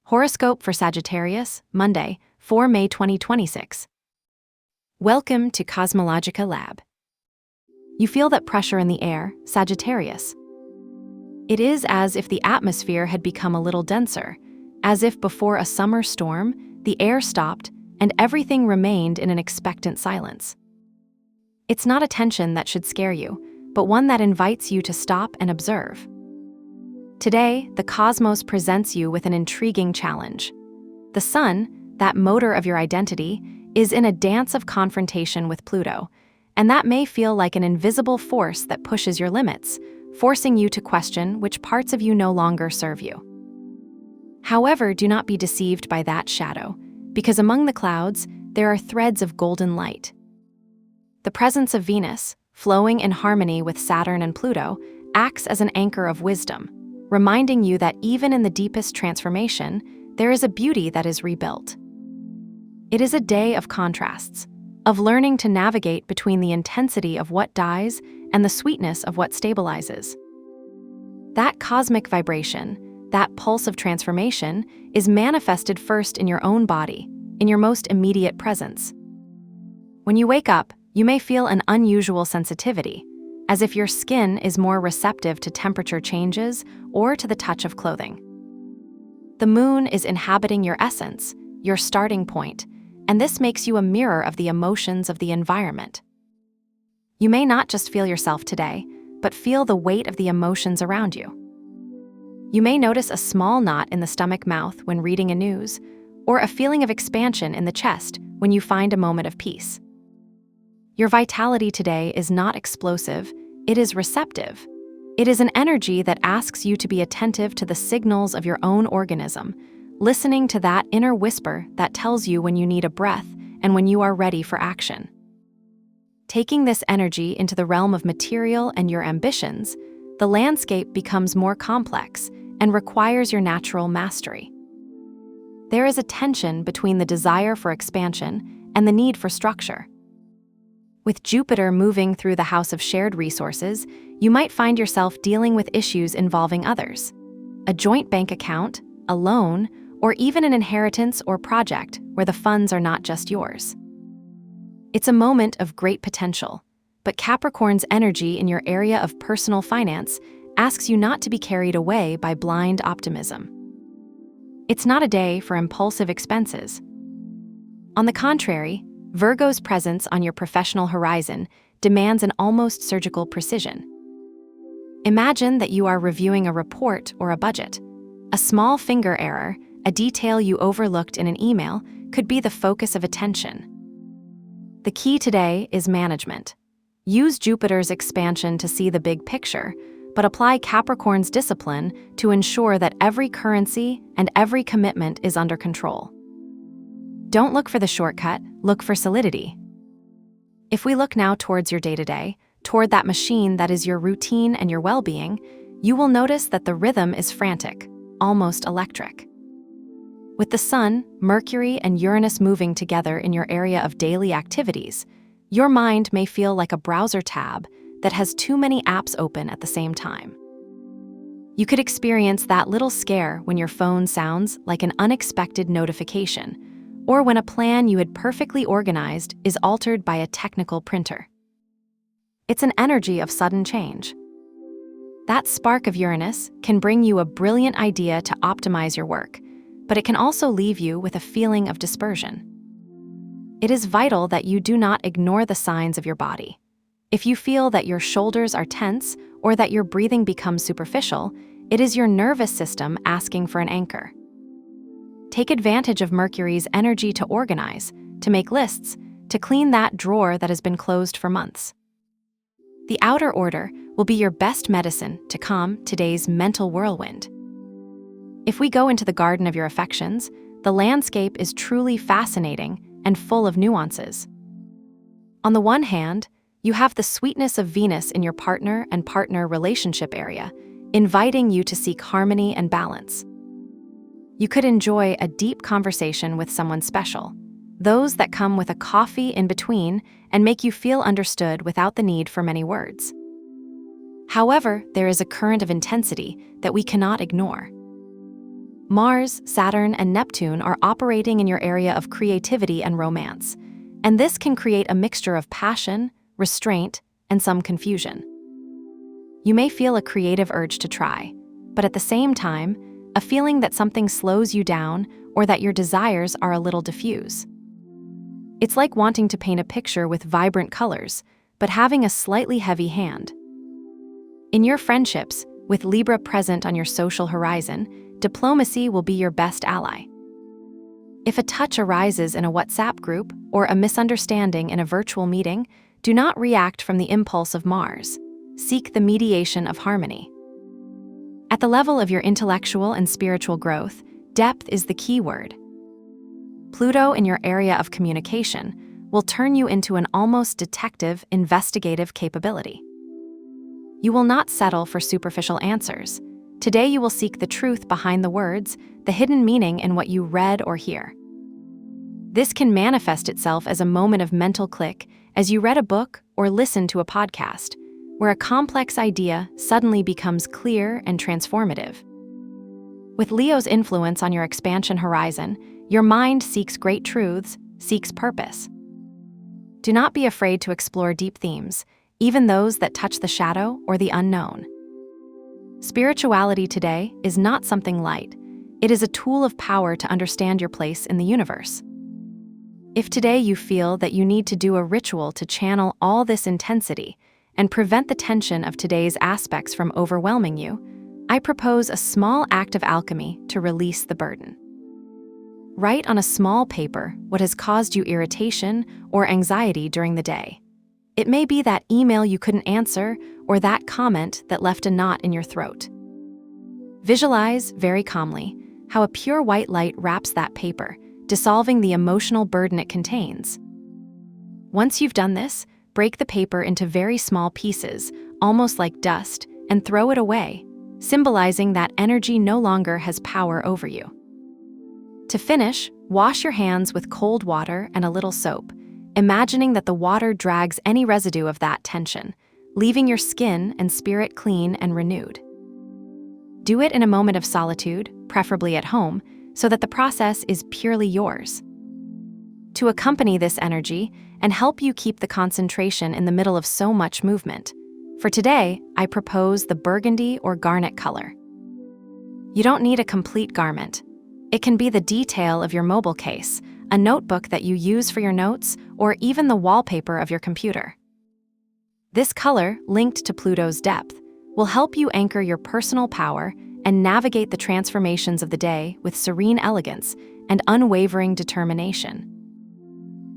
Horoscope for Sagittarius, Monday, 4 May 2026. Welcome to CosmologicaLab. You feel that pressure in the air, Sagittarius. It is as if the atmosphere had become a little denser, as if before a summer storm, the air stopped and everything remained in an expectant silence. It's not a tension that should scare you, but one that invites you to stop and observe. Today, the cosmos presents you with an intriguing challenge. The Sun, that motor of your identity, is in a dance of confrontation with Pluto, and that may feel like an invisible force that pushes your limits, forcing you to question which parts of you no longer serve you. However, do not be deceived by that shadow, because among the clouds, there are threads of golden light. The presence of Venus, flowing in harmony with Saturn and Pluto, acts as an anchor of wisdom, reminding you that even in the deepest transformation, there is a beauty that is rebuilt. It is a day of contrasts, of learning to navigate between the intensity of what dies and the sweetness of what stabilizes. That cosmic vibration, that pulse of transformation, is manifested first in your own body, in your most immediate presence. When you wake up, you may feel an unusual sensitivity, as if your skin is more receptive to temperature changes or to the touch of clothing. The moon is inhabiting your essence, your starting point, and this makes you a mirror of the emotions of the environment. You may not just feel yourself today, but feel the weight of the emotions around you. You may notice a small knot in the stomach-mouth when reading a news, or a feeling of expansion in the chest when you find a moment of peace. Your vitality today is not explosive, it is receptive. It is an energy that asks you to be attentive to the signals of your own organism, listening to that inner whisper that tells you when you need a breath and when you are ready for action. Taking this energy into the realm of material and your ambitions, the landscape becomes more complex and requires your natural mastery. There is a tension between the desire for expansion and the need for structure. With Jupiter moving through the house of shared resources, you might find yourself dealing with issues involving others. A joint bank account, a loan, or even an inheritance or project where the funds are not just yours. It's a moment of great potential, but Capricorn's energy in your area of personal finance asks you not to be carried away by blind optimism. It's not a day for impulsive expenses. On the contrary, Virgo's presence on your professional horizon demands an almost surgical precision. Imagine that you are reviewing a report or a budget. A small finger error, a detail you overlooked in an email, could be the focus of attention. The key today is management. Use Jupiter's expansion to see the big picture, but apply Capricorn's discipline to ensure that every currency and every commitment is under control. Don't look for the shortcut, look for solidity. If we look now towards your day-to-day, toward that machine that is your routine and your well-being, you will notice that the rhythm is frantic, almost electric. With the Sun, Mercury, and Uranus moving together in your area of daily activities, your mind may feel like a browser tab that has too many apps open at the same time. You could experience that little scare when your phone sounds like an unexpected notification, or when a plan you had perfectly organized is altered by a technical printer. It's an energy of sudden change. That spark of Uranus can bring you a brilliant idea to optimize your work, but it can also leave you with a feeling of dispersion. It is vital that you do not ignore the signs of your body. If you feel that your shoulders are tense or that your breathing becomes superficial, it is your nervous system asking for an anchor. Take advantage of Mercury's energy to organize, to make lists, to clean that drawer that has been closed for months. The outer order will be your best medicine to calm today's mental whirlwind. If we go into the garden of your affections, the landscape is truly fascinating and full of nuances. On the one hand, you have the sweetness of Venus in your partner and partner relationship area, inviting you to seek harmony and balance. You could enjoy a deep conversation with someone special, those that come with a coffee in between and make you feel understood without the need for many words. However, there is a current of intensity that we cannot ignore. Mars, Saturn, and Neptune are operating in your area of creativity and romance, and this can create a mixture of passion, restraint, and some confusion. You may feel a creative urge to try, but at the same time, a feeling that something slows you down or that your desires are a little diffuse. It's like wanting to paint a picture with vibrant colors, but having a slightly heavy hand. In your friendships, with Libra present on your social horizon, diplomacy will be your best ally. If a touch arises in a WhatsApp group or a misunderstanding in a virtual meeting, do not react from the impulse of Mars. Seek the mediation of harmony. At the level of your intellectual and spiritual growth, depth is the key word. Pluto in your area of communication will turn you into an almost detective, investigative capability. You will not settle for superficial answers. Today you will seek the truth behind the words, the hidden meaning in what you read or hear. This can manifest itself as a moment of mental click as you read a book or listen to a podcast, where a complex idea suddenly becomes clear and transformative. With Leo's influence on your expansion horizon, your mind seeks great truths, seeks purpose. Do not be afraid to explore deep themes, even those that touch the shadow or the unknown. Spirituality today is not something light. It is a tool of power to understand your place in the universe. If today you feel that you need to do a ritual to channel all this intensity and prevent the tension of today's aspects from overwhelming you, I propose a small act of alchemy to release the burden. Write on a small paper what has caused you irritation or anxiety during the day. It may be that email you couldn't answer or that comment that left a knot in your throat. Visualize, very calmly, how a pure white light wraps that paper, dissolving the emotional burden it contains. Once you've done this, break the paper into very small pieces, almost like dust, and throw it away, symbolizing that energy no longer has power over you. To finish, wash your hands with cold water and a little soap, imagining that the water drags any residue of that tension, leaving your skin and spirit clean and renewed. Do it in a moment of solitude, preferably at home, so that the process is purely yours. To accompany this energy and help you keep the concentration in the middle of so much movement, for today, I propose the burgundy or garnet color. You don't need a complete garment. It can be the detail of your mobile case, a notebook that you use for your notes, or even the wallpaper of your computer. This color, linked to Pluto's depth, will help you anchor your personal power and navigate the transformations of the day with serene elegance and unwavering determination.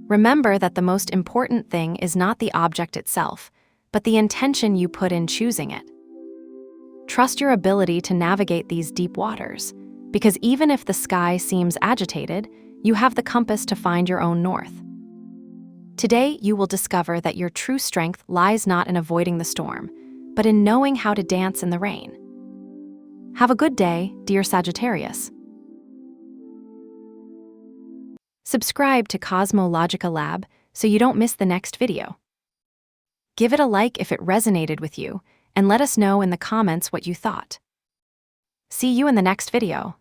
Remember that the most important thing is not the object itself, but the intention you put in choosing it. Trust your ability to navigate these deep waters, because even if the sky seems agitated, you have the compass to find your own north. Today, you will discover that your true strength lies not in avoiding the storm, but in knowing how to dance in the rain. Have a good day, dear Sagittarius. Subscribe to CosmologicaLab so you don't miss the next video. Give it a like if it resonated with you, and let us know in the comments what you thought. See you in the next video.